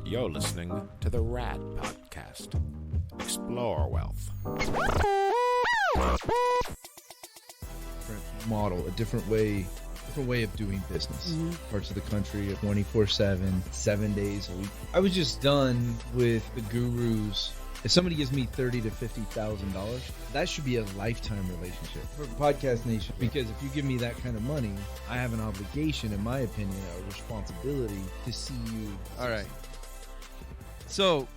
You're listening to the RAD Podcast. Explore wealth. Different model, a different way of doing business. Parts of the country, 24/7, 7 days a week. I was just done with the gurus. If somebody gives me $30,000 to $50,000, that should be a lifetime relationship for Podcast Nation. Because if you give me that kind of money, I have an obligation, in my opinion, a responsibility to see you. All right. So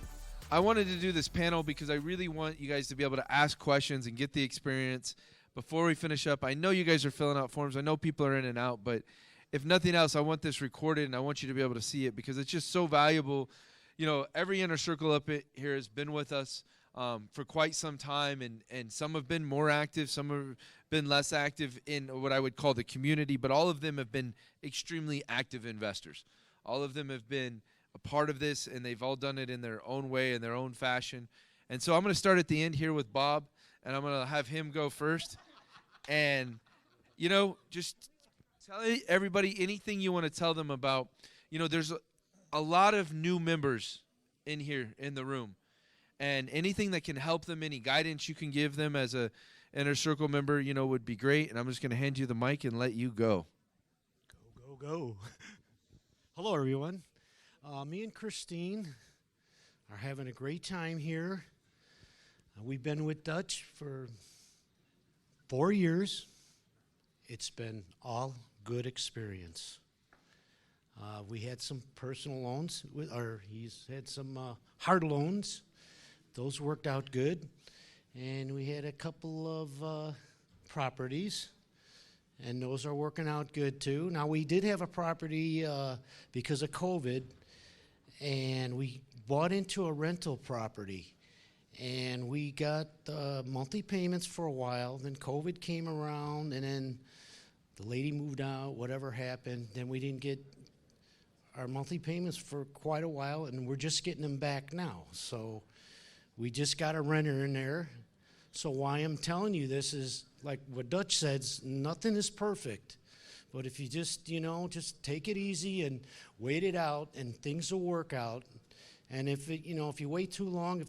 I wanted to do this panel because I really want you guys to be able to ask questions and get the experience. Before we finish up, I know you guys are filling out forms. I know people are in and out, but if nothing else, I want this recorded and I want you to be able to see it because it's just so valuable. You know, every inner circle up here has been with us for quite some time, and some have been more active, some have been less active in what I would call the community, but all of them have been extremely active investors. All of them have been a part of this, and they've all done it in their own way, in their own fashion. And so I'm going to start at the end here with Bob, and I'm going to have him go first. And, you know, just tell everybody anything you want to tell them about. You know, there's a lot of new members in here in the room. And anything that can help them, any guidance you can give them as a Inner Circle member, you know, would be great. And I'm just going to hand you the mic and let you go. Go. Hello, everyone. Me and Christine are having a great time here. We've been with Dutch for 4 years. It's been all good experience. We had some personal loans, he's had some hard loans. Those worked out good. And we had a couple of properties, and those are working out good too. Now, we did have a property because of COVID, and we bought into a rental property. And we got monthly payments for a while. Then COVID came around, and then the lady moved out, whatever happened. Then we didn't get our monthly payments for quite a while, and we're just getting them back now. So we just got a renter in there. So why I'm telling you this is, like what Dutch says, nothing is perfect. But if you just, just take it easy and wait it out, and things will work out. And if you wait too long, if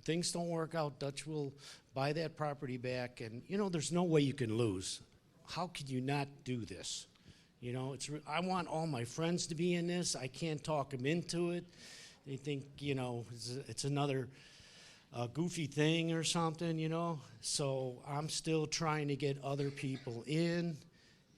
things don't work out, Dutch will buy that property back. And, there's no way you can lose. How could you not do this? I want all my friends to be in this. I can't talk them into it. They think, it's another goofy thing or something, So I'm still trying to get other people in.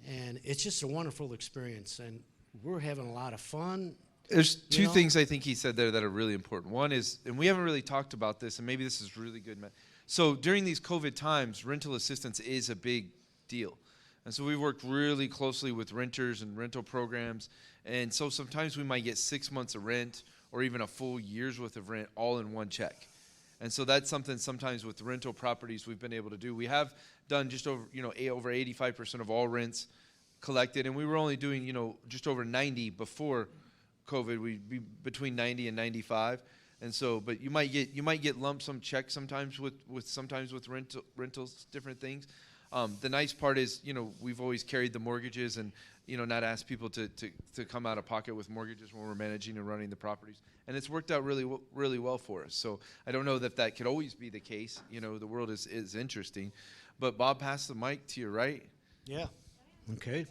And it's just a wonderful experience. And we're having a lot of fun. There's two things I think he said there that are really important. One is, and we haven't really talked about this, and maybe this is really good. So during these COVID times, rental assistance is a big deal. And so we worked really closely with renters and rental programs. And so sometimes we might get 6 months of rent or even a full year's worth of rent all in one check. And so that's something sometimes with rental properties we've been able to do. We have done just over, over 85% of all rents collected. And we were only doing, just over 90 before COVID. We'd be between 90 and 95. And so, but you might get lump sum checks sometimes with rentals, different things. The nice part is, we've always carried the mortgages and, not asked people to come out of pocket with mortgages when we're managing and running the properties. And it's worked out really, really well for us. So I don't know that could always be the case. The world is interesting. But Bob, pass the mic to your right. Yeah. Okay.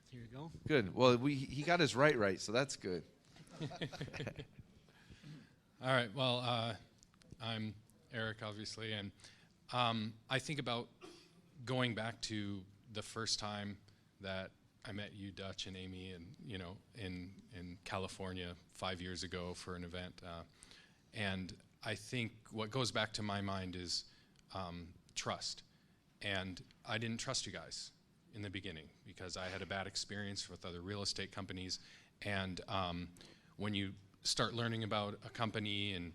Here you go. Good. Well, he got his right, so that's good. All right. Well, I'm Eric, obviously, and I think about going back to the first time that I met you, Dutch, and Amy, and in California 5 years ago for an event, and I think what goes back to my mind is trust, and I didn't trust you guys in the beginning because I had a bad experience with other real estate companies, and when you start learning about a company and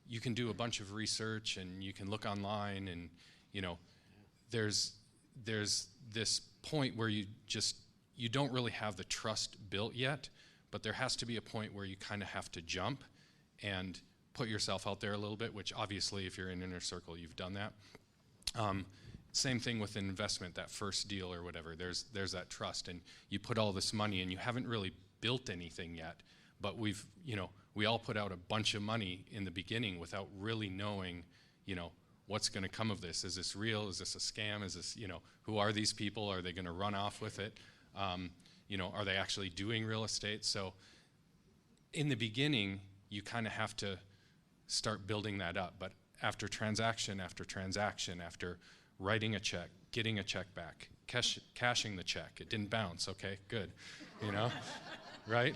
you can do a bunch of research and you can look online and there's this point where you don't really have the trust built yet, but there has to be a point where you kind of have to jump and put yourself out there a little bit, which obviously if you're in Inner Circle you've done that. Same thing with an investment, that first deal or whatever, there's that trust and you put all this money and you haven't really built anything yet, but we all put out a bunch of money in the beginning without really knowing, what's going to come of this. Is this real? Is this a scam? Is this, who are these people? Are they going to run off with it? Are they actually doing real estate? So in the beginning, you kind of have to start building that up. But after transaction after transaction, after writing a check, getting a check back, cashing the check, it didn't bounce, okay, good, right?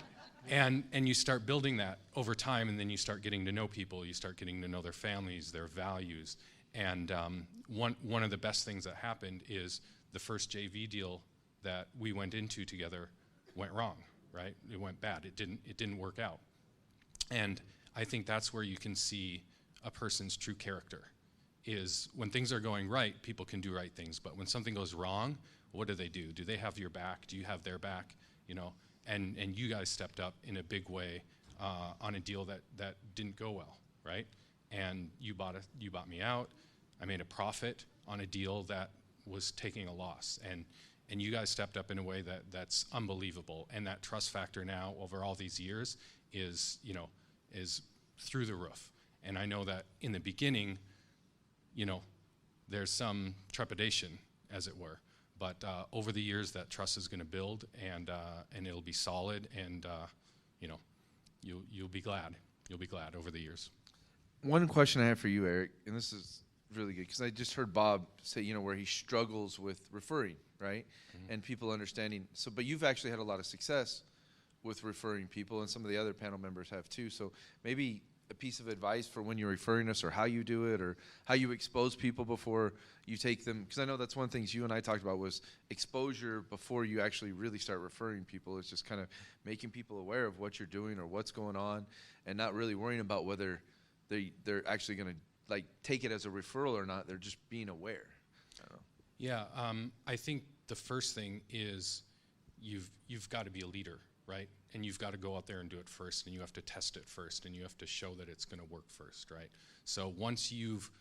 And you start building that over time, and then you start getting to know people, you start getting to know their families, their values. And one of the best things that happened is the first JV deal that we went into together went wrong, right? It went bad. It didn't work out. And I think that's where you can see a person's true character, is when things are going right, people can do right things. But when something goes wrong, what do? Do they have your back? Do you have their back? And you guys stepped up in a big way on a deal that didn't go well, right? And you bought me out. I made a profit on a deal that was taking a loss. And you guys stepped up in a way that's unbelievable. And that trust factor now over all these years is through the roof. And I know that in the beginning, there's some trepidation, as it were. But over the years, that trust is going to build, and it'll be solid, and you'll be glad. You'll be glad over the years. One question I have for you, Eric, and this is really good, because I just heard Bob say, where he struggles with referring, right? Mm-hmm. And people understanding. So, but you've actually had a lot of success with referring people, and some of the other panel members have too. So maybe a piece of advice for when you're referring us, or how you do it, or how you expose people before you take them, because I know that's one of the things you and I talked about was exposure before you actually really start referring people. It's just kind of making people aware of what you're doing or what's going on, and not really worrying about whether they're actually going to take it as a referral or not. They're just being aware. I don't know. Yeah, I think the first thing is you've got to be a leader, right? And you've got to go out there and do it first, and you have to test it first, and you have to show that it's going to work first, right? So once you've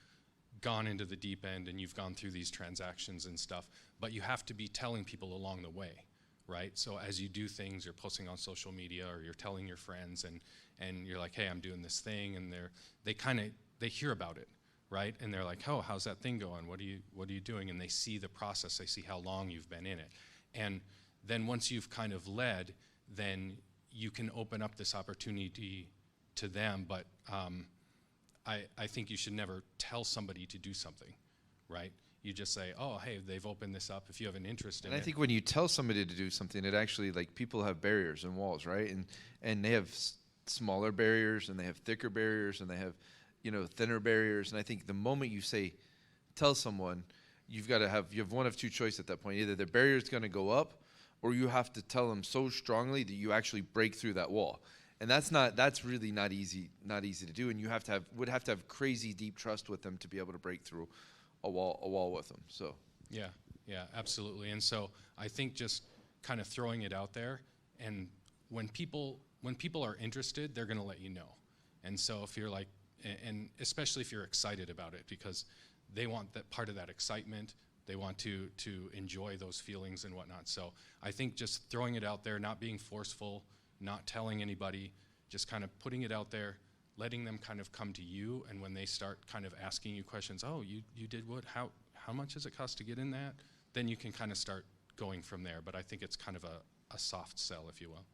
gone into the deep end and you've gone through these transactions and stuff, but you have to be telling people along the way, right? So as you do things, you're posting on social media, or you're telling your friends, and you're like, hey, I'm doing this thing, and they hear about it, right? And they're like, oh, how's that thing going? What are you doing? And they see the process, they see how long you've been in it. And then once you've kind of led, then you can open up this opportunity to them. But I think you should never tell somebody to do something, right? You just say, oh, hey, they've opened this up. If you have an interest in it. And I think when you tell somebody to do something, it actually, people have barriers and walls, right? And they have smaller barriers, and they have thicker barriers, and they have, thinner barriers. And I think the moment you say, tell someone, you have one of two choices at that point. Either the barrier is going to go up, or you have to tell them so strongly that you actually break through that wall. And that's really not easy to do. And you would have to have crazy deep trust with them to be able to break through a wall with them. So yeah, absolutely. And so I think just kind of throwing it out there, and when people are interested, they're going to let you know. And so if you're and especially if you're excited about it, because they want that part of that excitement. They want to enjoy those feelings and whatnot. So I think just throwing it out there, not being forceful, not telling anybody, just kind of putting it out there, letting them kind of come to you. And when they start kind of asking you questions, oh, you did what? How much does it cost to get in that? Then you can kind of start going from there. But I think it's kind of a soft sell, if you will.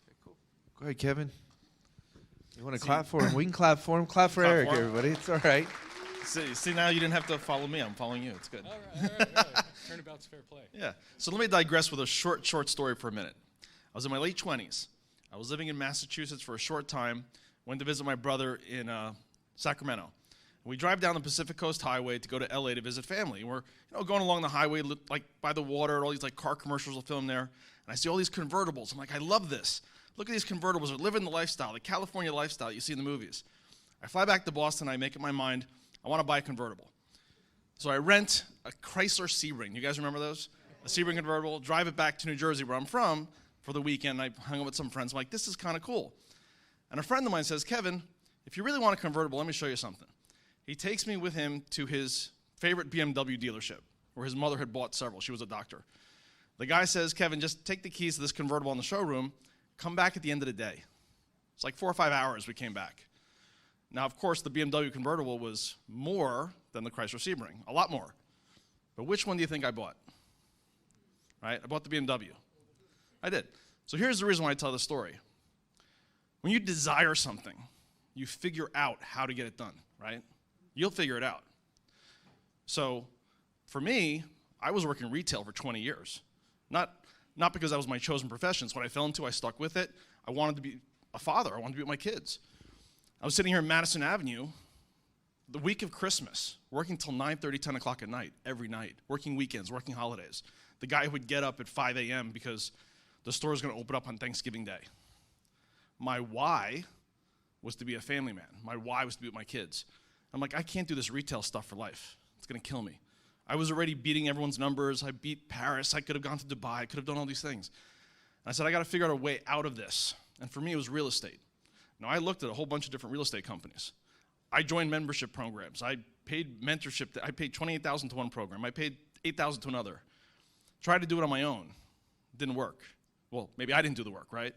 Okay, cool. Go ahead, Kevin. You want to clap for him? We can clap for him. Clap for Eric, everybody. It's all right. See, now you didn't have to follow me. I'm following you. It's good. All right. Turnabout's fair play. Yeah. So let me digress with a short story for a minute. I was in my late 20s. I was living in Massachusetts for a short time. Went to visit my brother in Sacramento. We drive down the Pacific Coast Highway to go to LA to visit family. We're going along the highway by the water, all these car commercials will film there. And I see all these convertibles. I'm like, I love this. Look at these convertibles. They're living the lifestyle, the California lifestyle you see in the movies. I fly back to Boston. I make up my mind. I want to buy a convertible. So I rent a Chrysler Sebring. You guys remember those? A Sebring convertible, drive it back to New Jersey, where I'm from, for the weekend. I hung out with some friends. I'm like, this is kind of cool. And a friend of mine says, Kevin, if you really want a convertible, let me show you something. He takes me with him to his favorite BMW dealership, where his mother had bought several. She was a doctor. The guy says, Kevin, just take the keys to this convertible in the showroom. Come back at the end of the day. It's like 4 or 5 hours we came back. Now, of course, the BMW convertible was more than the Chrysler Sebring, a lot more. But which one do you think I bought? Right? I bought the BMW. I did. So here's the reason why I tell this story. When you desire something, you figure out how to get it done, right? You'll figure it out. So for me, I was working retail for 20 years. Not because that was my chosen profession. It's what I fell into. I stuck with it. I wanted to be a father. I wanted to be with my kids. I was sitting here in Madison Avenue the week of Christmas, working till 9:30, 10 o'clock at night, every night, working weekends, working holidays. The guy who would get up at 5 a.m. because the store was going to open up on Thanksgiving Day. My why was to be a family man. My why was to be with my kids. I'm like, I can't do this retail stuff for life. It's going to kill me. I was already beating everyone's numbers. I beat Paris. I could have gone to Dubai. I could have done all these things. And I said, I got to figure out a way out of this. And for me, it was real estate. Now, I looked at a whole bunch of different real estate companies. I joined membership programs. I paid mentorship. I paid $28,000 to one program. I paid $8,000 to another. Tried to do it on my own. Didn't work. Well, maybe I didn't do the work, right?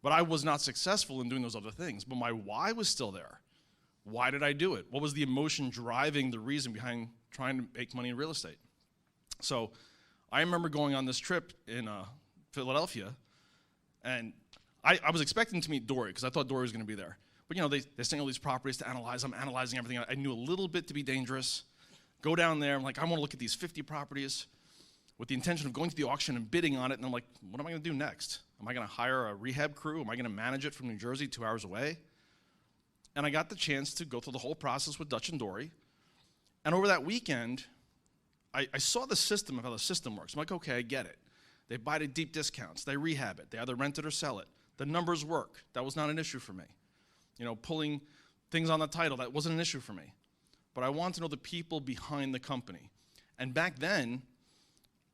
But I was not successful in doing those other things. But my why was still there. Why did I do it? What was the emotion driving the reason behind trying to make money in real estate? So I remember going on this trip in Philadelphia, and I was expecting to meet Dory because I thought Dory was going to be there. But, you know, they send all these properties to analyze. I'm analyzing everything. I knew a little bit to be dangerous. Go down there. I'm like, I want to look at these 50 properties with the intention of going to the auction and bidding on it. And I'm like, what am I going to do next? Am I going to hire a rehab crew? Am I going to manage it from New Jersey 2 hours away? And I got the chance to go through the whole process with Dutch and Dory. And over that weekend, I saw the system of how the system works. I'm like, okay, I get it. They buy it at deep discounts. They rehab it. They either rent it or sell it. The numbers work. That was not an issue for me. You know, pulling things on the title, that wasn't an issue for me. But I wanted to know the people behind the company. And back then,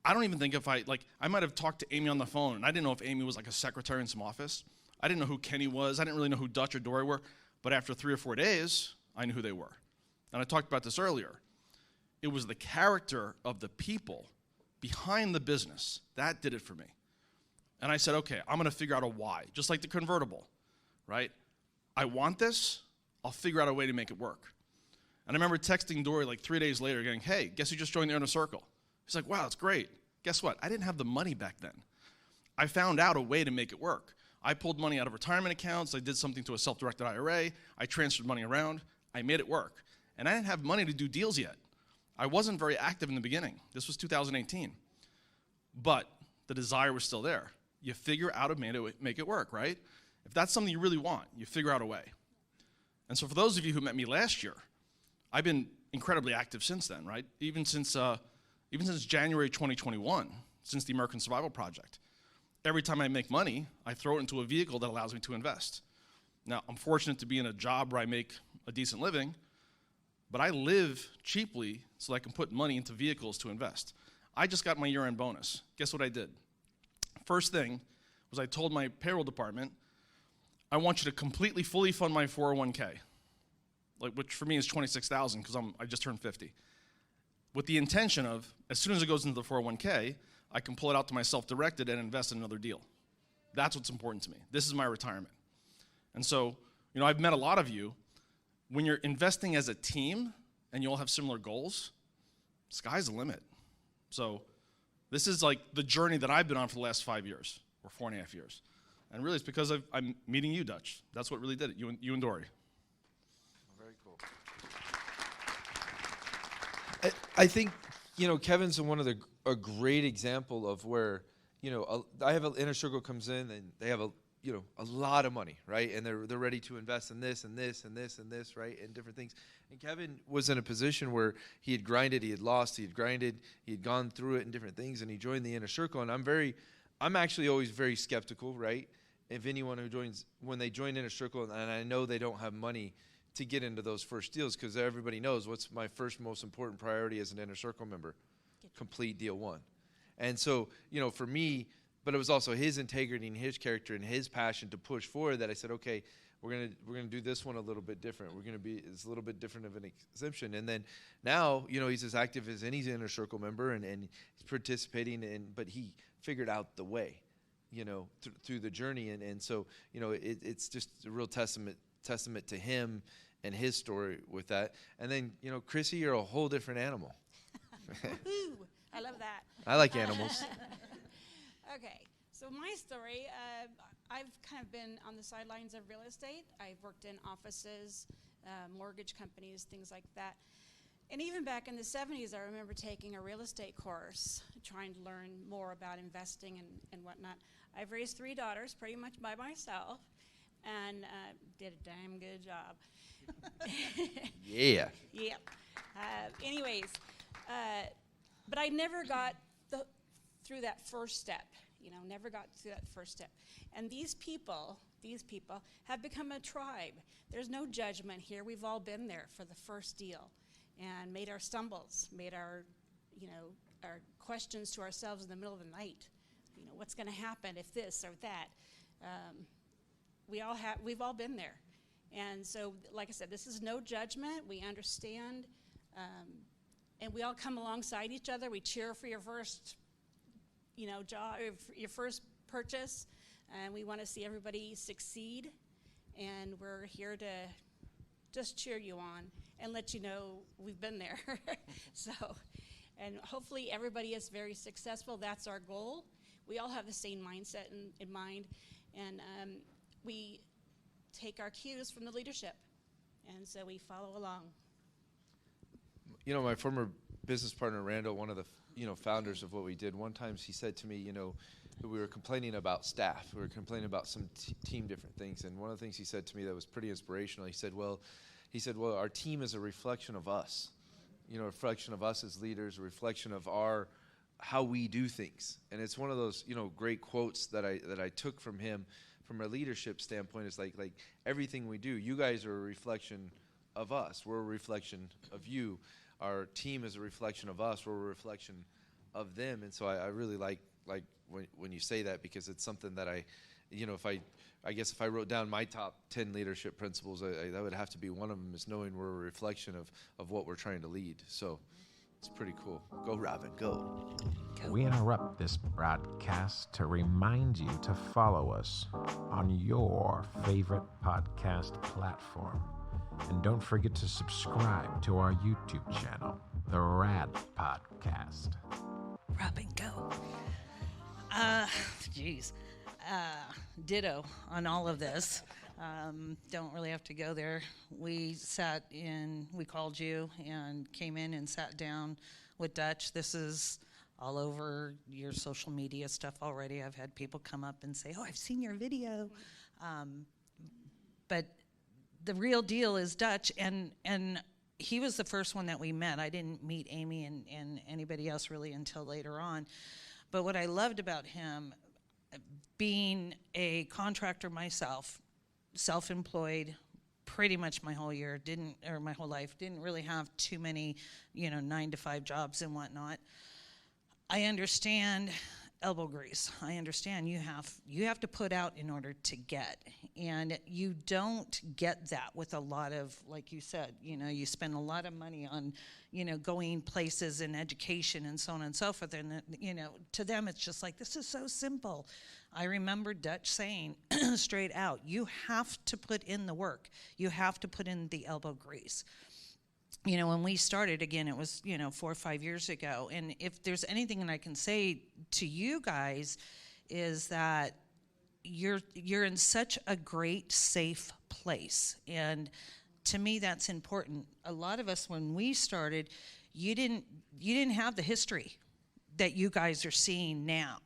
I don't even think I might have talked to Amy on the phone, and I didn't know if Amy was like a secretary in some office. I didn't know who Kenny was. I didn't really know who Dutch or Dory were. But after 3 or 4 days, I knew who they were. And I talked about this earlier. It was the character of the people behind the business. That did it for me. And I said, okay, I'm going to figure out a why, just like the convertible, right? I want this. I'll figure out a way to make it work. And I remember texting Dory like 3 days later going, hey, guess who just joined the Inner Circle? He's like, wow, that's great. Guess what? I didn't have the money back then. I found out a way to make it work. I pulled money out of retirement accounts. I did something to a self-directed IRA. I transferred money around. I made it work. And I didn't have money to do deals yet. I wasn't very active in the beginning. This was 2018. But the desire was still there. You figure out a way to make it work, right? If that's something you really want, you figure out a way. And so for those of you who met me last year, I've been incredibly active since then, right? Even since January 2021, since the American Survivalist Project. Every time I make money, I throw it into a vehicle that allows me to invest. Now, I'm fortunate to be in a job where I make a decent living, but I live cheaply so I can put money into vehicles to invest. I just got my year-end bonus. Guess what I did? First thing was I told my payroll department, I want you to completely, fully fund my 401k, which for me is $26,000 because I just turned 50. With the intention of, as soon as it goes into the 401k, I can pull it out to my self-directed and invest in another deal. That's what's important to me. This is my retirement. And so, you know, I've met a lot of you. When you're investing as a team and you all have similar goals, sky's the limit. So this is like the journey that I've been on for the last 5 years, or 4.5 years. And really it's because I'm meeting you, Dutch. That's what really did it, you and Dory. Very cool. I think, you know, Kevin's a great example of where, you know, I have an inner circle comes in and they have a lot of money, right? And they're ready to invest in this and this and this and this, right? And different things. And Kevin was in a position where he had grinded, he had lost, he had grinded, he had gone through it and different things, and he joined the inner circle. And I'm actually always very skeptical, right? If anyone when they join inner circle, and I know they don't have money to get into those first deals, because everybody knows what's my first most important priority as an inner circle member: complete deal one. And so, you know, for me, but it was also his integrity and his character and his passion to push forward that I said, okay, we're gonna do this one a little bit different. It's a little bit different of an exemption. And then now, you know, he's as active as any inner circle member and he's participating but he figured out the way. through the journey. And so, it's just a real testament to him and his story with that. And then, Chrissy, you're a whole different animal. Woo, I love that. I like animals. Okay, so my story, I've kind of been on the sidelines of real estate. I've worked in offices, mortgage companies, things like that. And even back in the 70s, I remember taking a real estate course, trying to learn more about investing and whatnot. I've raised 3 daughters pretty much by myself, and did a damn good job. Yeah. Yep. Anyways, but I never got through that first step. Never got through that first step. And these people have become a tribe. There's no judgment here. We've all been there for the first deal, and made our stumbles, made our questions to ourselves in the middle of the night. What's going to happen if this or that? We've all been there. And so, like I said, this is no judgment. We understand, and we all come alongside each other. We cheer for your first, job, your first purchase, and we want to see everybody succeed. And we're here to just cheer you on and let you know we've been there. And hopefully everybody is very successful. That's our goal. We all have the same mindset in mind, and we take our cues from the leadership, and so we follow along. My former business partner, Randall, one of the founders of what we did, one time he said to me, we were complaining about staff. We were complaining about some team different things, and one of the things he said to me that was pretty inspirational, he said, well, our team is a reflection of us. A reflection of us as leaders, a reflection of how we do things. And it's one of those, great quotes that I took from him from a leadership standpoint. Is like everything we do, you guys are a reflection of us. We're a reflection of you. Our team is a reflection of us. We're a reflection of them. And so I really like when you say that, because it's something that if I wrote down my top 10 leadership principles, that would have to be one of them, is knowing we're a reflection of what we're trying to lead. So it's pretty cool. Go, Robin, go. We interrupt this broadcast to remind you to follow us on your favorite podcast platform. And don't forget to subscribe to our YouTube channel, the RAD Podcast. Robin, go. Geez. Ditto on all of this. Don't really have to go there. We called you and came in and sat down with Dutch. This is all over your social media stuff already. I've had people come up and say, I've seen your video. But the real deal is Dutch, and he was the first one that we met. I didn't meet Amy and anybody else really until later on. But what I loved about him, being a contractor myself, self-employed pretty much my whole life, didn't really have too many 9-to-5 jobs and whatnot. I understand elbow grease. I understand you have to put out in order to get, and you don't get that with a lot of, like you said, you spend a lot of money on going places in education and so on and so forth, and to them it's just like, this is so simple. I remember Dutch saying straight out, you have to put in the work. You have to put in the elbow grease. When we started, again, it was, 4 or 5 years ago. And if there's anything that I can say to you guys is that you're in such a great, safe place. And to me, that's important. A lot of us, when we started, you didn't have the history that you guys are seeing now.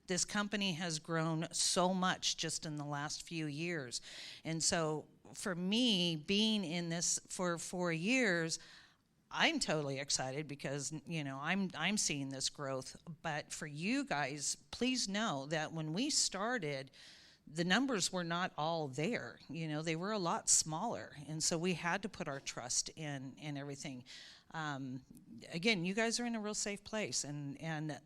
This company has grown so much just in the last few years. And so for me, being in this for 4 years, I'm totally excited because, I'm seeing this growth. But for you guys, please know that when we started, the numbers were not all there. They were a lot smaller. And so we had to put our trust in everything. Again, you guys are in a real safe place. And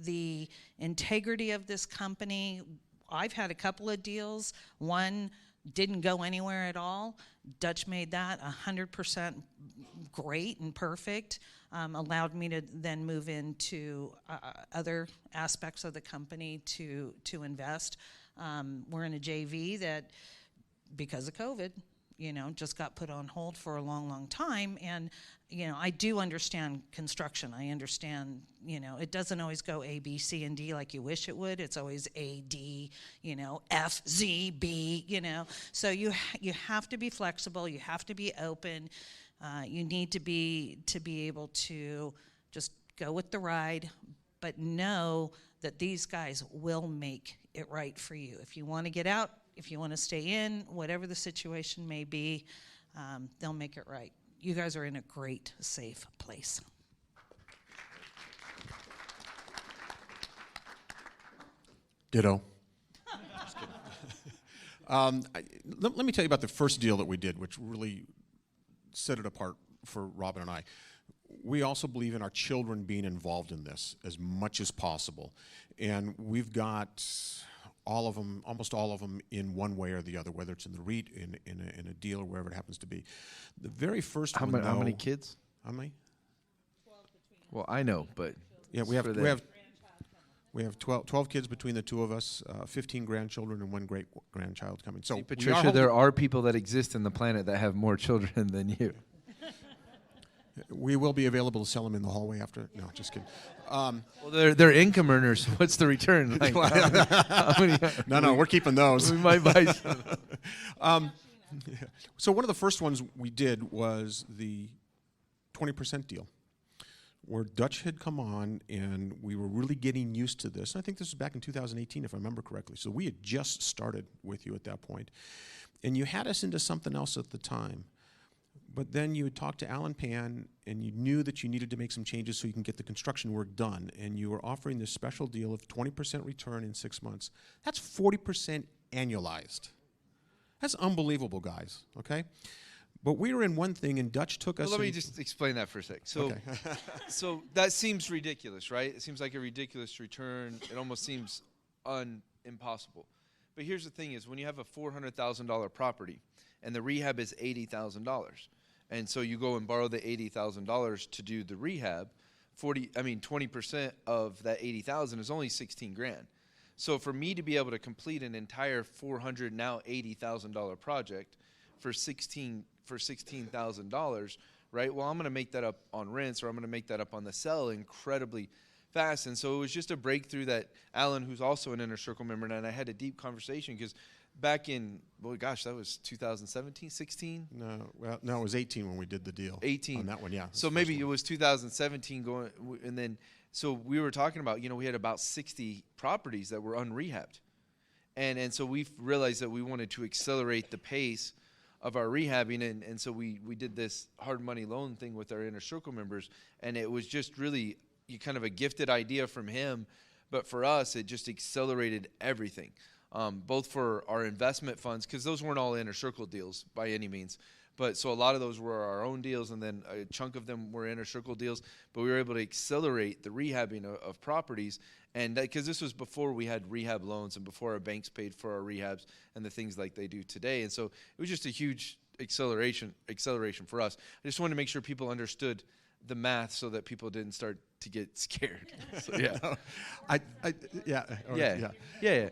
the integrity of this company, I've had a couple of deals. One didn't go anywhere at all. Dutch made that 100% great and perfect, allowed me to then move into other aspects of the company to invest. We're in a JV that, because of COVID, just got put on hold for a long, long time. And, I do understand construction. I understand, it doesn't always go A, B, C, and D like you wish it would. It's always A, D, F, Z, B, So you have to be flexible. You have to be open. You need to be able to just go with the ride, but know that these guys will make it right for you. If you want to get out, if you want to stay in, whatever the situation may be, they'll make it right. You guys are in a great, safe place. Ditto. Just kidding. Let me tell you about the first deal that we did, which really set it apart for Robin and I. We also believe in our children being involved in this as much as possible. And we've got all of them, almost all of them, in one way or the other, whether it's in the REIT, in a deal, or wherever it happens to be. The very first How one, many kids? How many? Well, I know, but Yeah, we have 12 kids between the two of us, 15 grandchildren, and one great grandchild coming. So, Patricia, there are people that exist in the planet that have more children than you. We will be available to sell them in the hallway after. No, just kidding. Well, they're income earners. What's the return? Like, how many, no, we're keeping those. we might buy some. So one of the first ones we did was the 20% deal, where Dutch had come on, and we were really getting used to this. And I think this was back in 2018, if I remember correctly. So we had just started with you at that point. And you had us into something else at the time. But then you had talked to Alan Pan, and you knew that you needed to make some changes so you can get the construction work done. And you were offering this special deal of 20% return in 6 months. That's 40% annualized. That's unbelievable, guys, okay? But we were in one thing, and Dutch took us. Well, let me just explain that for a sec. So, Okay. so that seems ridiculous, right? It seems like a ridiculous return. It almost seems impossible. But here's the thing: is when you have a $400,000 property, and the rehab is $80,000, and so you go and borrow the $80,000 to do the rehab, 20% of that $80,000 is only $16,000. So for me to be able to complete an entire $80,000 project for $16,000, right? Well, I'm going to make that up on rents, or I'm going to make that up on the sell incredibly fast. And so it was just a breakthrough that Alan, who's also an Inner Circle member, and I had a deep conversation because back in, well, gosh, that was 2017, 16? No, it was 18 when we did the deal. 18. On that one, yeah. So maybe it was 2017 going, and then, so we were talking about, we had about 60 properties that were unrehabbed. And so we realized that we wanted to accelerate the pace of our rehabbing, and so we did this hard money loan thing with our Inner Circle members, and it was just really kind of a gifted idea from him, but for us, it just accelerated everything. Both for our investment funds, because those weren't all Inner Circle deals by any means. But so a lot of those were our own deals, and then a chunk of them were Inner Circle deals. But we were able to accelerate the rehabbing of properties, and because this was before we had rehab loans and before our banks paid for our rehabs and the things like they do today. And so it was just a huge acceleration for us. I just wanted to make sure people understood the math so that people didn't start to get scared. So, yeah. Yeah.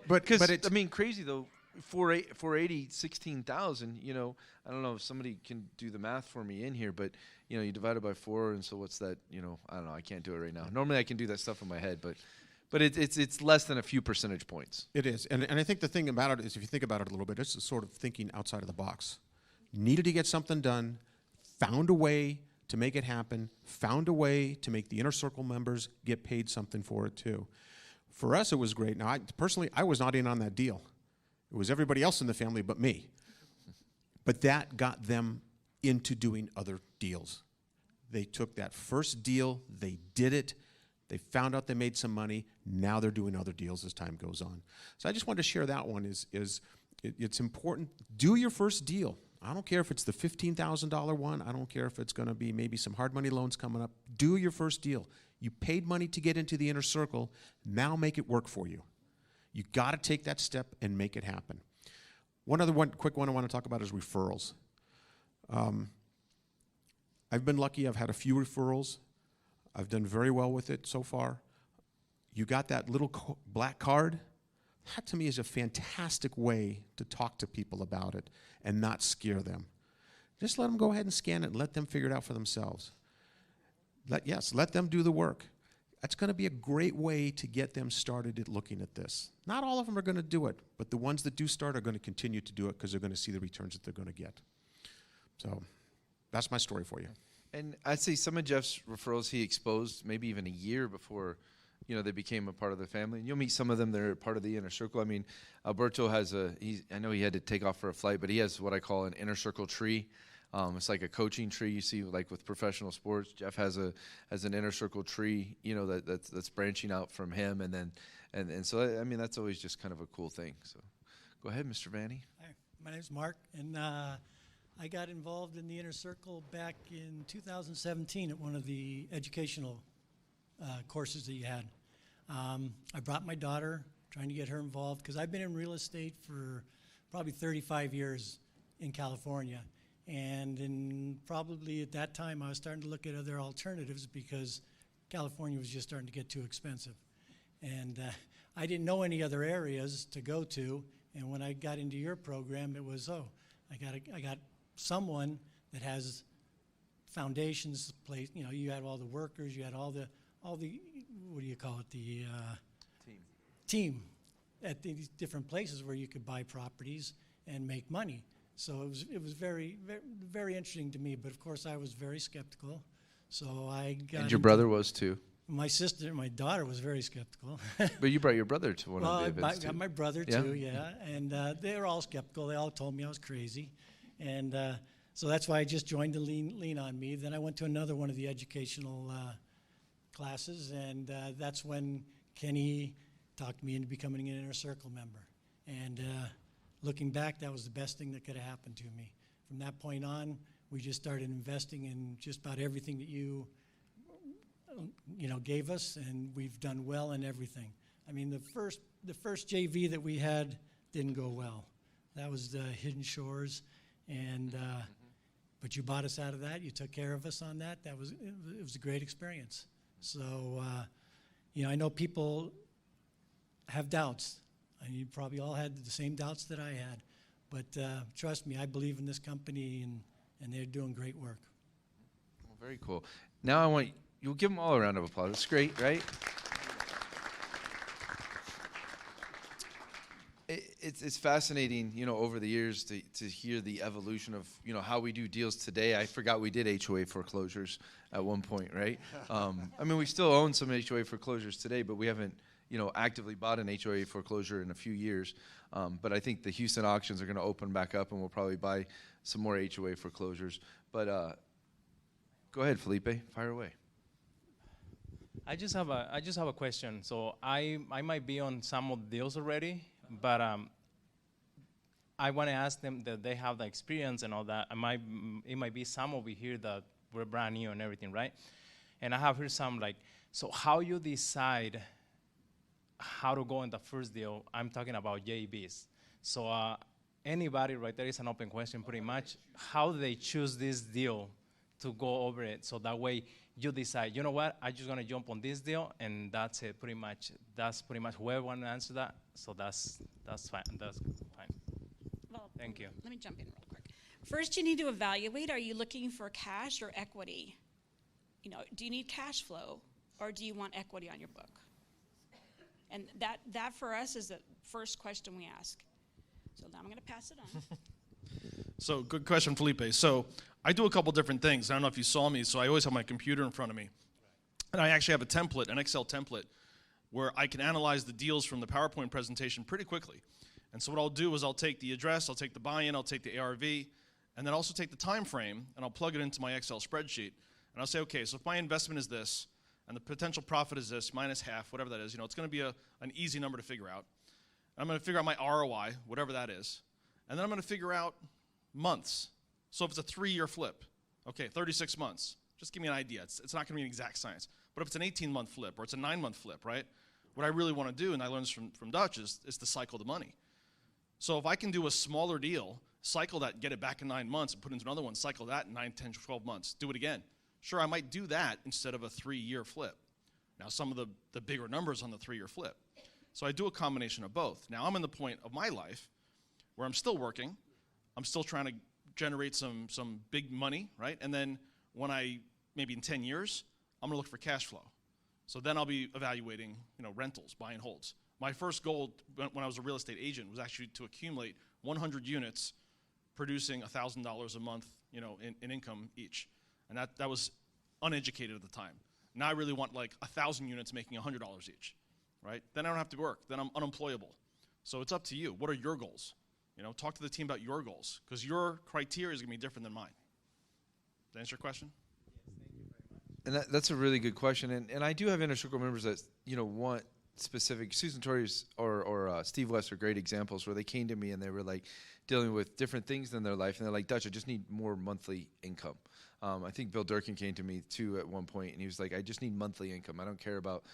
But it's, I mean, crazy though. 480, 16,000. I don't know if somebody can do the math for me in here, but you divide it by 4, and so what's that? I don't know. I can't do it right now. Normally I can do that stuff in my head, but it's less than a few percentage points. It is, and I think the thing about it is, if you think about it a little bit, it's sort of thinking outside of the box. Needed to get something done, found a way to make it happen, found a way to make the Inner Circle members get paid something for it too. For us, it was great. Now, I was not in on that deal. It was everybody else in the family but me. But that got them into doing other deals. They took that first deal, they did it, they found out they made some money, now they're doing other deals as time goes on. So I just wanted to share that one. It's important. Do your first deal. I don't care if it's the $15,000 one. I don't care if it's going to be maybe some hard money loans coming up. Do your first deal. You paid money to get into the Inner Circle. Now make it work for you. You got to take that step and make it happen. One quick one I want to talk about is referrals. I've been lucky. I've had a few referrals. I've done very well with it so far. You got that little black card? That to me is a fantastic way to talk to people about it and not scare them. Just let them go ahead and scan it and let them figure it out for themselves. Let them do the work. That's going to be a great way to get them started at looking at this. Not all of them are going to do it, but the ones that do start are going to continue to do it because they're going to see the returns that they're going to get. So that's my story for you. And I'd say some of Jeff's referrals he exposed maybe even a year before, they became a part of the family. And you'll meet some of them that are part of the inner circle. I mean, Alberto has I know he had to take off for a flight, but he has what I call an inner circle tree. It's like a coaching tree you see like with professional sports. Jeff has an inner circle tree, that's branching out from him. And so, I mean, that's always just kind of a cool thing. So go ahead, Mr. Vanny. Hi, my name's Mark, and I got involved in the inner circle back in 2017 at one of the educational courses that you had. I brought my daughter, trying to get her involved, because I've been in real estate for probably 35 years in California. And probably at that time, I was starting to look at other alternatives because California was just starting to get too expensive. And I didn't know any other areas to go to. And when I got into your program, it was, I got someone that has foundations place. You had all the workers, you had all the what do you call it, the team at these different places where you could buy properties and make money. So it was very, very, very interesting to me. But of course, I was very skeptical. So I got. And your brother was too. My daughter was very skeptical. But you brought your brother to one of the events I got my brother too, yeah. And they were all skeptical. They all told me I was crazy. And so that's why I just joined the Lean on Me. Then I went to another one of the educational classes, and that's when Kenny talked me into becoming an Inner Circle member. And looking back, that was the best thing that could have happened to me. From that point on, we just started investing in just about everything that you gave us, and we've done well in everything. I mean, the first JV that we had didn't go well. That was the Hidden Shores, and but you bought us out of that. You took care of us on that. It was a great experience. So, I know people have doubts. You probably all had the same doubts that I had. But trust me, I believe in this company, and they're doing great work. Well, very cool. Now you'll give them all a round of applause. It's great, right? It's fascinating, over the years to hear the evolution of, how we do deals today. I forgot we did HOA foreclosures at one point, right? I mean, we still own some HOA foreclosures today, but we haven't, actively bought an HOA foreclosure in a few years. But I think the Houston auctions are going to open back up, and we'll probably buy some more HOA foreclosures. But go ahead, Felipe, fire away. I just have a question. So I might be on some of the deals already, but I want to ask them that they have the experience and all that. It might be some over here that we're brand new and everything, right? And I have heard some so how you decide how to go in the first deal? I'm talking about JVs. So anybody, right there is an open question pretty much. How do they choose this deal to go over it? So that way you decide, you know what, I'm just going to jump on this deal, and that's it pretty much. That's pretty much whoever want to answer that. So that's fine. That's fine. Well, thank you. Let me jump in real quick. First, you need to evaluate, are you looking for cash or equity? Do you need cash flow, or do you want equity on your book? And that for us is the first question we ask. So now I'm going to pass it on. So good question, Felipe. So I do a couple different things. I don't know if you saw me, so I always have my computer in front of me. And I actually have a template, an Excel template, where I can analyze the deals from the PowerPoint presentation pretty quickly. And so what I'll do is I'll take the address, I'll take the buy-in, I'll take the ARV, and then also take the time frame, and I'll plug it into my Excel spreadsheet. And I'll say, okay, so if my investment is this, and the potential profit is this, minus half, whatever that is, it's going to be an easy number to figure out. And I'm going to figure out my ROI, whatever that is. And then I'm going to figure out months. So if it's a 3-year flip, okay, 36 months. Just give me an idea. It's not going to be an exact science. But if it's an 18-month flip or it's a 9-month flip, right, what I really want to do, and I learned this from Dutch, is to cycle the money. So if I can do a smaller deal, cycle that, get it back in 9 months, and put into another one, cycle that in 9, 10, 12 months, do it again. Sure, I might do that instead of a 3-year flip. Now, some of the bigger numbers on the 3-year flip. So I do a combination of both. Now, I'm in the point of my life where I'm still working. I'm still trying to generate some big money, right? And then when maybe in 10 years, I'm gonna look for cash flow. So then I'll be evaluating, rentals, buy and holds. My first goal when I was a real estate agent was actually to accumulate 100 units producing $1,000 a month, in income each. And that was uneducated at the time. Now I really want like 1,000 units making $100 each, right? Then I don't have to work. Then I'm unemployable. So it's up to you. What are your goals? Talk to the team about your goals, because your criteria is going to be different than mine. Does that answer your question? And that's a really good question. And I do have Inner Circle members that, want specific. Susan Torres or Steve West are great examples where they came to me and they were like dealing with different things in their life. And they're like, Dutch, I just need more monthly income. I think Bill Durkin came to me too at one point, and he was like, I just need monthly income. I don't care about,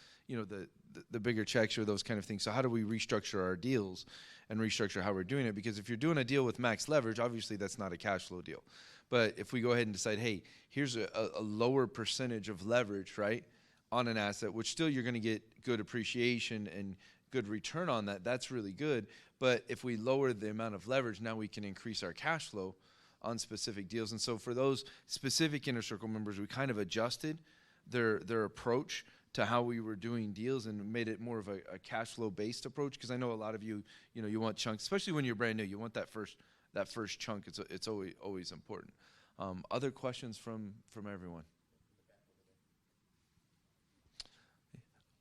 the bigger checks or those kind of things. So how do we restructure our deals and restructure how we're doing it? Because if you're doing a deal with max leverage, obviously that's not a cash flow deal. But if we go ahead and decide, hey, here's a lower percentage of leverage, right, on an asset, which still you're going to get good appreciation and good return on that, that's really good. But if we lower the amount of leverage, now we can increase our cash flow on specific deals. And so for those specific Inner Circle members, we kind of adjusted their approach to how we were doing deals and made it more of a cash flow based approach. Because I know a lot of you, you want chunks, especially when you're brand new. You want that first chunk. It's always important. Other questions from everyone?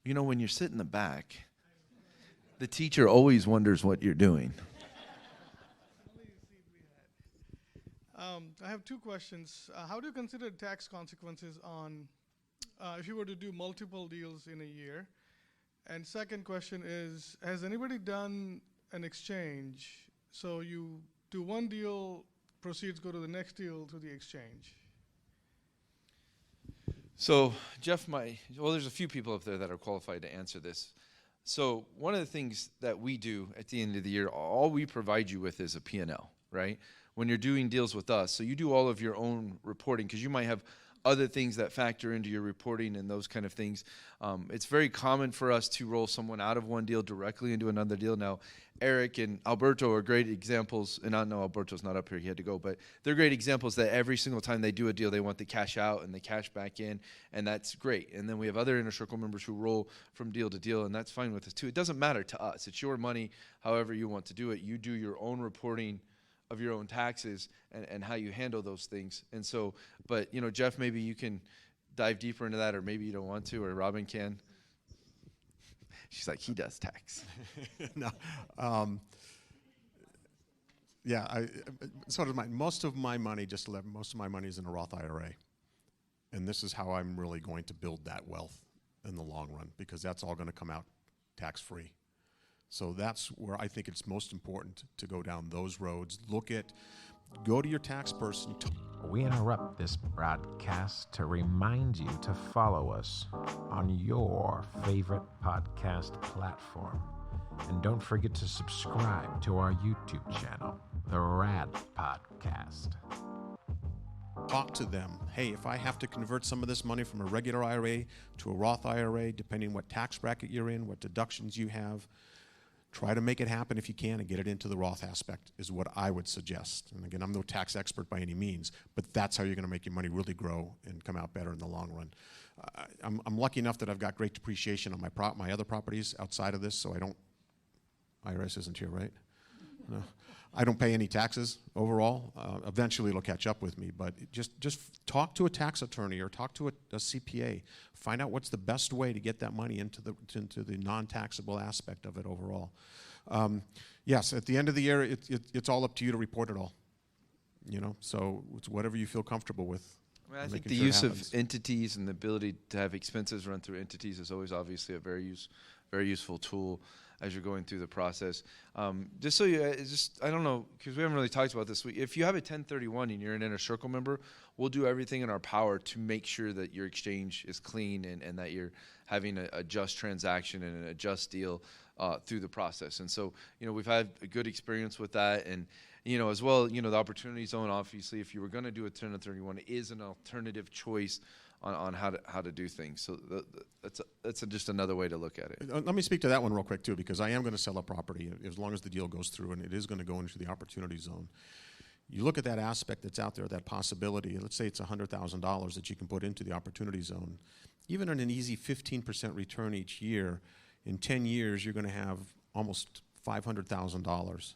When you sit in the back, the teacher always wonders what you're doing. I have 2 questions. How do you consider tax consequences on if you were to do multiple deals in a year? And second question is, has anybody done an exchange? So you do one deal, proceeds go to the next deal to the exchange. So Jeff, there's a few people up there that are qualified to answer this. So one of the things that we do at the end of the year, all we provide you with is a P&L, right? When you're doing deals with us. So you do all of your own reporting, because you might have other things that factor into your reporting and those kind of things. It's very common for us to roll someone out of one deal directly into another deal. Now, Eric and Alberto are great examples, and I know Alberto's not up here, he had to go, but they're great examples that every single time they do a deal, they want the cash out and the cash back in, and that's great. And then we have other Inner Circle members who roll from deal to deal, and that's fine with us too. It doesn't matter to us. It's your money, however you want to do it. You do your own reporting of your own taxes and how you handle those things. And so, but Jeff, maybe you can dive deeper into that, or maybe you don't want to, or Robin can. She's like, he does tax. No. Yeah, so does mine. Most of my money is in a Roth IRA. And this is how I'm really going to build that wealth in the long run, because that's all going to come out tax-free. So that's where I think it's most important to go down those roads. Go to your tax person. We interrupt this broadcast to remind you to follow us on your favorite podcast platform. And don't forget to subscribe to our YouTube channel, the RAD Podcast. Talk to them. Hey, if I have to convert some of this money from a regular IRA to a Roth IRA, depending what tax bracket you're in, what deductions you have, try to make it happen if you can and get it into the Roth aspect is what I would suggest. And again, I'm no tax expert by any means, but that's how you're going to make your money really grow and come out better in the long run. I'm lucky enough that I've got great depreciation on my other properties outside of this, so IRS isn't here, right? No. I don't pay any taxes overall. Eventually it'll catch up with me, but just talk to a tax attorney or talk to a CPA. Find out what's the best way to get that money into the non-taxable aspect of it overall. Yes, at the end of the year, it's all up to you to report it all. So it's whatever you feel comfortable with. I think the use of entities and the ability to have expenses run through entities is always obviously a very useful tool as you're going through the process. Just so I don't know, because we haven't really talked about this. If you have a 1031 and you're an Inner Circle member, we'll do everything in our power to make sure that your exchange is clean and that you're having a just transaction and a just deal through the process. And so, we've had a good experience with that. And, as well, the opportunity zone, obviously, if you were going to do a 1031, is an alternative choice on how to do things. So that's just another way to look at it. Let me speak to that one real quick, too, because I am going to sell a property as long as the deal goes through, and it is going to go into the opportunity zone. You look at that aspect that's out there, that possibility, let's say it's $100,000 that you can put into the opportunity zone. Even on an easy 15% return each year, in 10 years, you're going to have almost $500,000.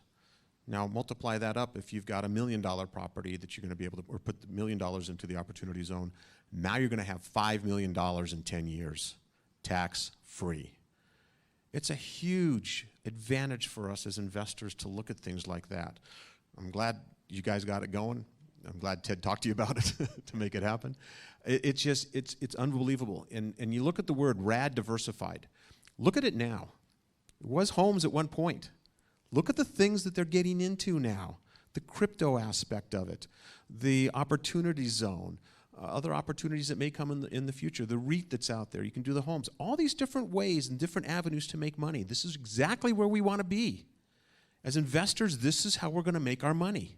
Now, multiply that up if you've got $1 million property that you're going to be able to, or put $1 million into the opportunity zone. Now you're going to have $5 million in 10 years, tax-free. It's a huge advantage for us as investors to look at things like that. I'm glad you guys got it going. I'm glad Ted talked to you about it to make it happen. It's unbelievable. And you look at the word RAD Diversified. Look at it now. It was homes at one point. Look at the things that they're getting into now. The crypto aspect of it, the opportunity zone, other opportunities that may come in the future, the REIT that's out there. You can do the homes. All these different ways and different avenues to make money. This is exactly where we want to be. As investors, this is how we're going to make our money.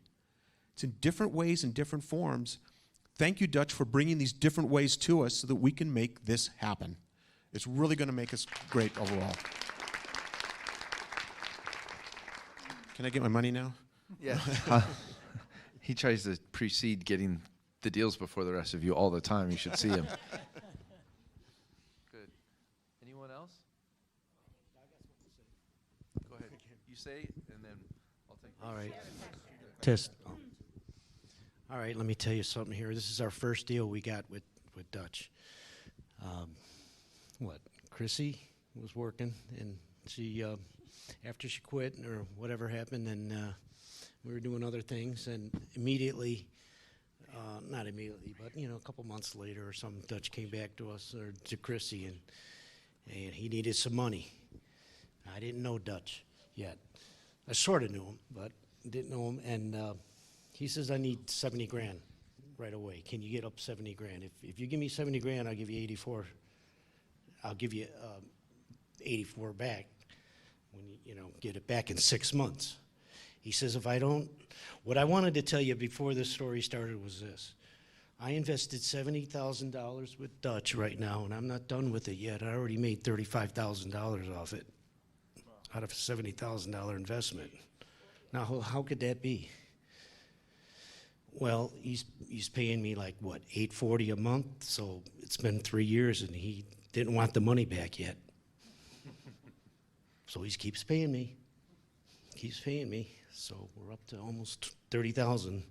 It's in different ways and different forms. Thank you, Dutch, for bringing these different ways to us so that we can make this happen. It's really going to make us great overall. Can I get my money now? Yeah. He tries to precede getting the deals before the rest of you all the time. You should see him. Good. Anyone else? Go ahead. You say, and then I'll take it. All right. Test. All right, let me tell you something here. This is our first deal we got with Dutch. Chrissy was working, and she, after she quit or whatever happened, then we were doing other things, and immediately, not immediately, but a couple months later or something, Dutch came back to us, or to Chrissy, and he needed some money. I didn't know Dutch yet. I sort of knew him, but didn't know him, and he says, I need 70 grand right away. Can you get up 70 grand? If you give me 70 grand, I'll give you 84. I'll give you 84 back when you get it back in 6 months. He says, if I don't, what I wanted to tell you before this story started was this. I invested $70,000 with Dutch right now, and I'm not done with it yet. I already made $35,000 off it, out of a $70,000 investment. Now, how could that be? Well, he's paying me like, what, $840 a month? So it's been 3 years, and he didn't want the money back yet. So he keeps paying me. Keeps paying me. So we're up to almost $30,000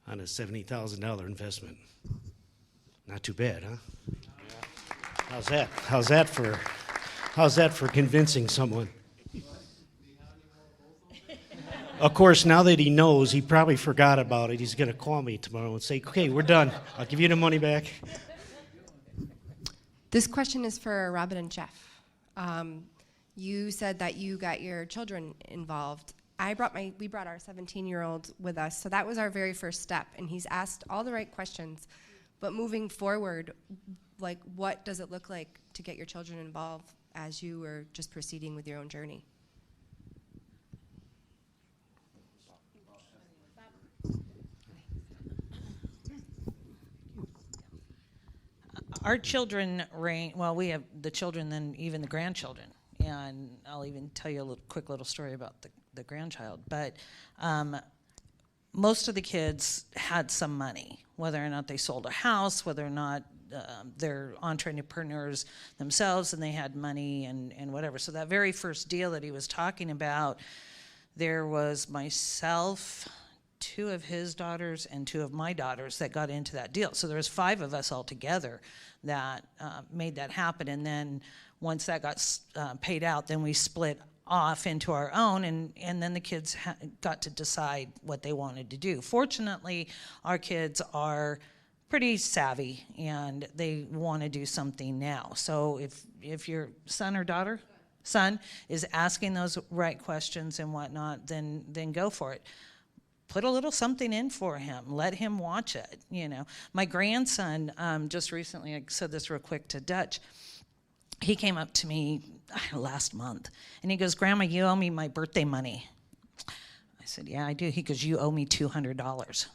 on a $70,000 investment. Not too bad, huh? Yeah. How's that for convincing someone? Of course, now that he knows, he probably forgot about it. He's going to call me tomorrow and say, okay, we're done. I'll give you the money back. This question is for Robin and Jeff. You said that you got your children involved. We brought our 17-year-old with us, so that was our very first step, and he's asked all the right questions. But moving forward, like, what does it look like to get your children involved as you were just proceeding with your own journey? Our children range, well, we have the children, then even the grandchildren. And I'll even tell you a quick little story about the grandchild. But most of the kids had some money, whether or not they sold a house, whether or not they're entrepreneurs themselves and they had money and whatever. So that very first deal that he was talking about, there was myself, 2 of his daughters, and 2 of my daughters that got into that deal. So there was 5 of us all together that made that happen. And then once that got paid out, then we split off into our own, and then the kids got to decide what they wanted to do. Fortunately, our kids are pretty savvy, and they want to do something now. So if your son is asking those right questions and whatnot, then go for it. Put a little something in for him. Let him watch it, My grandson, just recently, I said this real quick to Dutch, he came up to me last month, and he goes, Grandma, you owe me my birthday money. I said, yeah, I do. He goes, you owe me $200.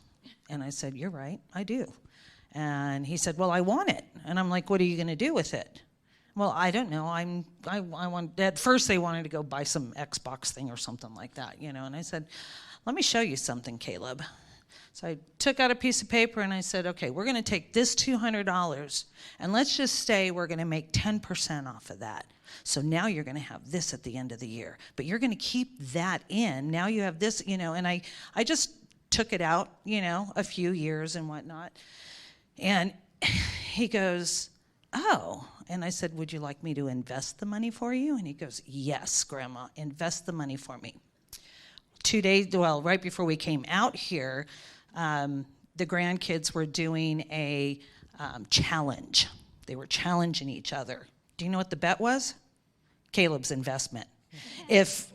And I said, you're right, I do. And he said, well, I want it. And I'm like, what are you going to do with it? Well, I don't know. I want. At first, they wanted to go buy some Xbox thing or something like that, you know. And I said, let me show you something, Caleb. So I took out a piece of paper and I said, okay, we're going to take this $200 and let's just say we're going to make 10% off of that. So now you're going to have this at the end of the year, but you're going to keep that in. Now you have this, you know. And I just took it out, you know, a few years and whatnot. And he goes, oh. And I said, would you like me to invest the money for you? And he goes, yes, Grandma, invest the money for me. 2 days, well, right before we came out here, the grandkids were doing a challenge. They were challenging each other. Do you know what the bet was? Caleb's investment. If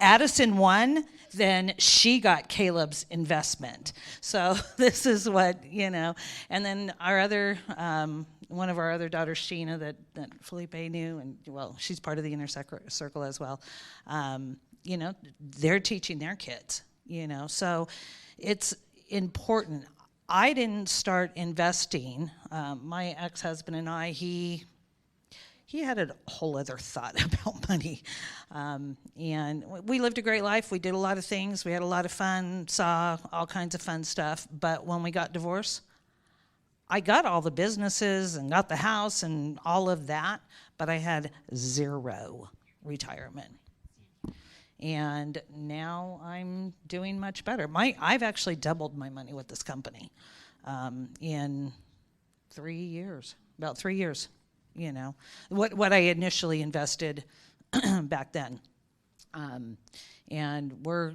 Addison won, then she got Caleb's investment. So this is what, you know. And then our other, one of our other daughters, Sheena, that Felipe knew, and well, she's part of the inner circle as well. You know, they're teaching their kids, you know. So it's important. I didn't start investing. My ex-husband and I, he had a whole other thought about money. And we lived a great life. We did a lot of things. We had a lot of fun, saw all kinds of fun stuff. But when we got divorced, I got all the businesses and got the house and all of that, but I had zero retirement. And now I'm doing much better. I've actually doubled my money with this company in 3 years, about 3 years. You know, what I initially invested back then. And we're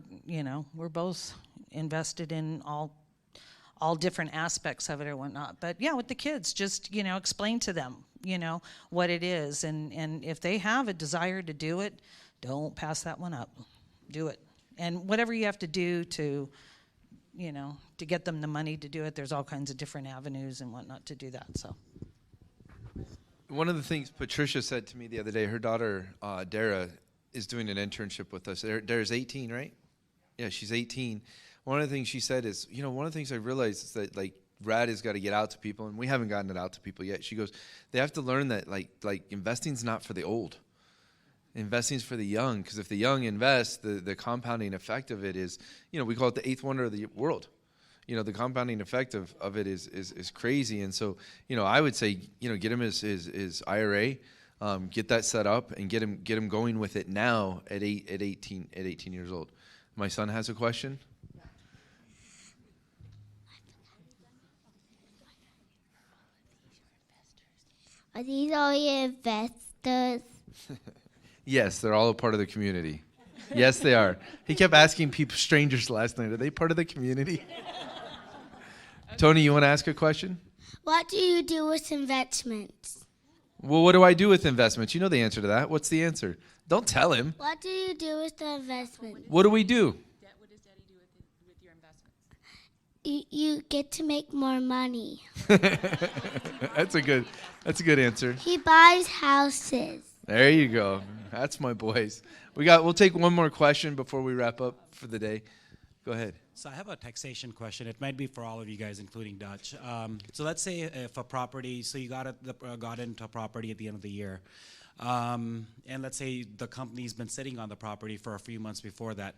both invested in all different aspects of it or whatnot. But yeah, with the kids, just, you know, explain to them, you know, what it is. And if they have a desire to do it, don't pass that one up. Do it. And whatever you have to do to, you know, to get them the money to do it, there's all kinds of different avenues and whatnot to do that, so. One of the things Patricia said to me the other day, her daughter, Dara, is doing an internship with us. Dara's 18, right? Yeah, she's 18. One of the things she said is, you know, one of the things I realized is that, like, RAD has got to get out to people, and we haven't gotten it out to people yet. She goes, they have to learn that, like investing's not for the old. Investing's for the young, because if the young invest, the compounding effect of it is, you know, we call it the eighth wonder of the world. You know, the compounding effect of it is crazy. And so, you know, I would say, you know, get him his IRA, get that set up, and get him going with it now at 18 years old. My son has a question. Are these all your investors? Yes, they're all a part of the community. Yes, they are. He kept asking strangers last night, are they part of the community? Tony, you want to ask a question? What do you do with investments? Well, what do I do with investments? You know the answer to that. What's the answer? Don't tell him. What do you do with the investments? What do we do? What does Daddy do with your investments? You get to make more money. That's a good answer. He buys houses. There you go. That's my boys. We'll take one more question before we wrap up for the day. Go ahead. So I have a taxation question. It might be for all of you guys, including Dutch. So let's say if a property, so you got into a property at the end of the year, and let's say the company's been sitting on the property for a few months before that.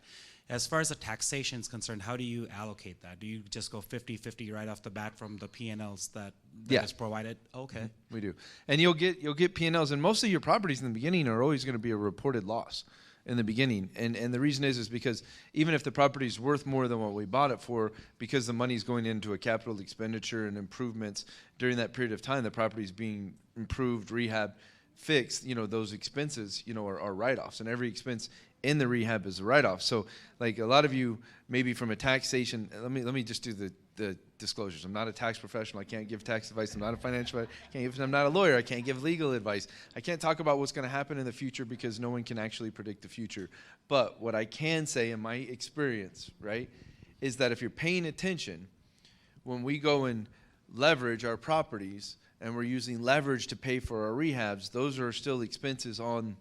As far as the taxation is concerned, how do you allocate that? Do you just go 50-50 right off the bat from the P&Ls that is provided? Okay. Mm-hmm. We do. And you'll get P&Ls, and most of your properties in the beginning are always going to be a reported loss in the beginning. And the reason is because even if the property is worth more than what we bought it for, because the money is going into a capital expenditure and improvements during that period of time, the property is being improved, rehab, fixed, you know, those expenses, you know, are write-offs, and every expense in the rehab is a write-off. So like a lot of you, maybe from a taxation, let me just do the disclosures. I'm not a tax professional. I can't give tax advice. I'm not a financial advisor. I'm not a lawyer. I can't give legal advice. I can't talk about what's going to happen in the future because no one can actually predict the future. But what I can say in my experience, right, is that if you're paying attention, when we go and leverage our properties, and we're using leverage to pay for our rehabs, those are still expenses on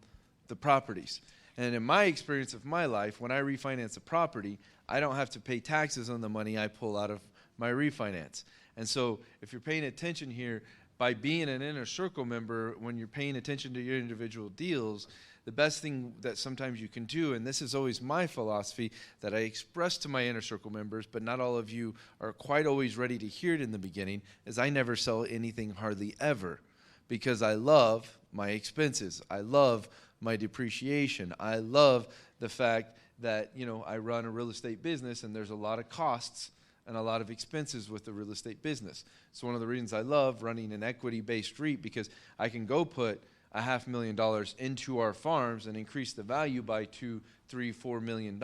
the properties. And in my experience of my life, when I refinance a property, I don't have to pay taxes on the money I pull out of my refinance. And so if you're paying attention here, by being an inner circle member, when you're paying attention to your individual deals, the best thing that sometimes you can do, and this is always my philosophy that I express to my inner circle members, but not all of you are quite always ready to hear it in the beginning, is I never sell anything hardly ever, because I love my expenses. I love my depreciation. I love the fact that, you know, I run a real estate business and there's a lot of costs and a lot of expenses with the real estate business. It's one of the reasons I love running an equity-based REIT, because I can go put $500,000 into our farms and increase the value by $2, $3, $4 million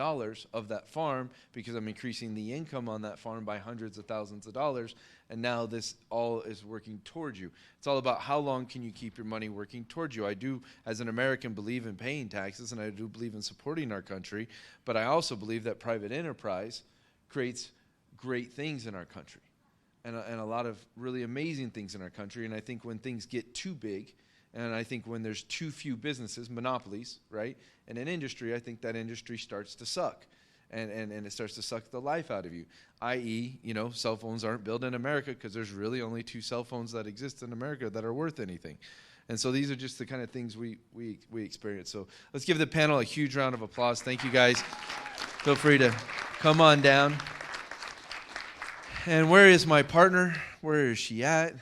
of that farm, because I'm increasing the income on that farm by hundreds of thousands of dollars. And now this all is working towards you. It's all about how long can you keep your money working towards you. I do, as an American, believe in paying taxes, and I do believe in supporting our country, but I also believe that private enterprise creates great things in our country, and a lot of really amazing things in our country. And I think when things get too big, and I think when there's too few businesses, monopolies, right, in an industry, I think that industry starts to suck. And it starts to suck the life out of you, i.e., you know, cell phones aren't built in America because there's really only 2 cell phones that exist in America that are worth anything. And so these are just the kind of things we experience. So let's give the panel a huge round of applause. Thank you, guys. Feel free to come on down. And where is my partner? Where is she at?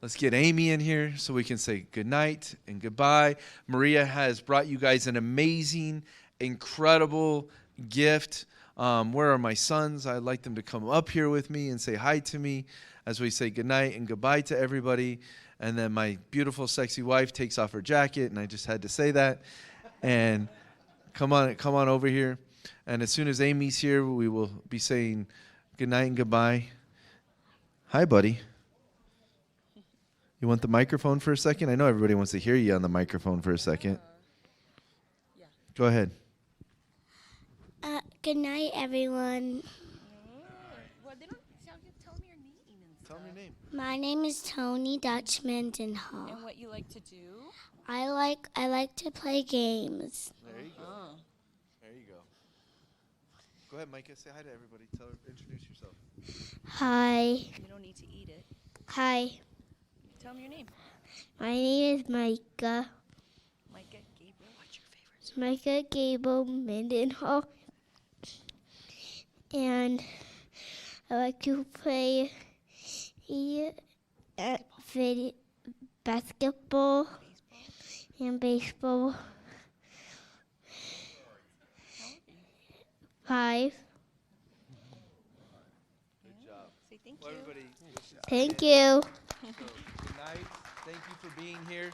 Let's get Amy in here so we can say good night and goodbye. Maria has brought you guys an amazing, incredible gift. Where are my sons? I'd like them to come up here with me and say hi to me as we say good night and goodbye to everybody. And then my beautiful, sexy wife takes off her jacket, and I just had to say that. And come on over here. And as soon as Amy's here, we will be saying good night and goodbye. Hi, buddy. You want the microphone for a second? I know everybody wants to hear you on the microphone for a second. Yeah. Go ahead. Good night, everyone. Well, they don't tell me your name. Tell me your name. My name is Tony Dutch Mendenhall. And what you like to do? I like to play games. There you go. There you go. Go ahead, Micah. Say hi to everybody. Introduce yourself. Hi. You don't need to eat it. Hi. Tell me your name. My name is Micah. Micah Gabriel. What's your favorite song? Micah Gable Mendenhall. And I like to play basketball and baseball. 5. Good job. Say thank Well, you. everybody, Thank you. good night. Thank you for being here.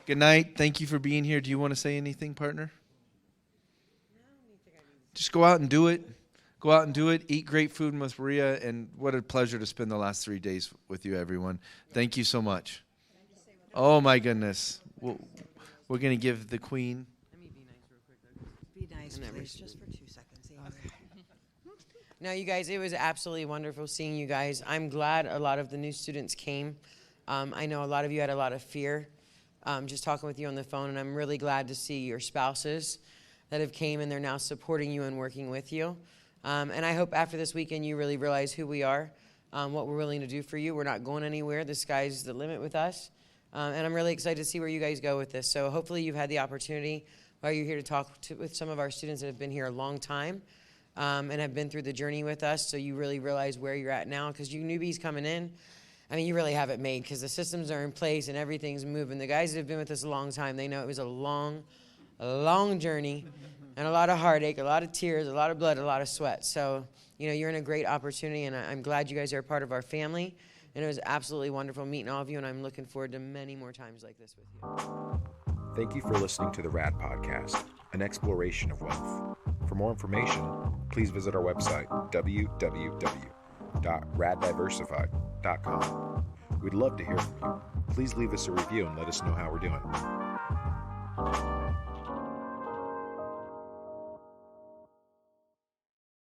Good night. Thank you for being here. Do you want to say anything, partner? Just go out and do it. Go out and do it. Eat great food with Maria. And what a pleasure to spend the last 3 days with you, everyone. Thank you so much. Oh, my goodness. We're going to give the queen. Let me be nice real quick. Be nice, please, just for 2 seconds. No, you guys, it was absolutely wonderful seeing you guys. I'm glad a lot of the new students came. I know a lot of you had a lot of fear just talking with you on the phone, and I'm really glad to see your spouses that have came and they're now supporting you and working with you. And I hope after this weekend you really realize who we are, what we're willing to do for you. We're not going anywhere. The sky's the limit with us. And I'm really excited to see where you guys go with this. So hopefully you've had the opportunity while you're here to talk with some of our students that have been here a long time and have been through the journey with us, so you really realize where you're at now. Because you newbies coming in, I mean, you really have it made because the systems are in place and everything's moving. The guys that have been with us a long time, they know it was a long journey and a lot of heartache, a lot of tears, a lot of blood, a lot of sweat. So, you know, you're in a great opportunity, and I'm glad you guys are a part of our family. And it was absolutely wonderful meeting all of you, and I'm looking forward to many more times like this with you. Thank you for listening to the RAD Podcast, an exploration of wealth. For more information, please visit our website, www.raddiversified.com. We'd love to hear from you. Please leave us a review and let us know how we're doing.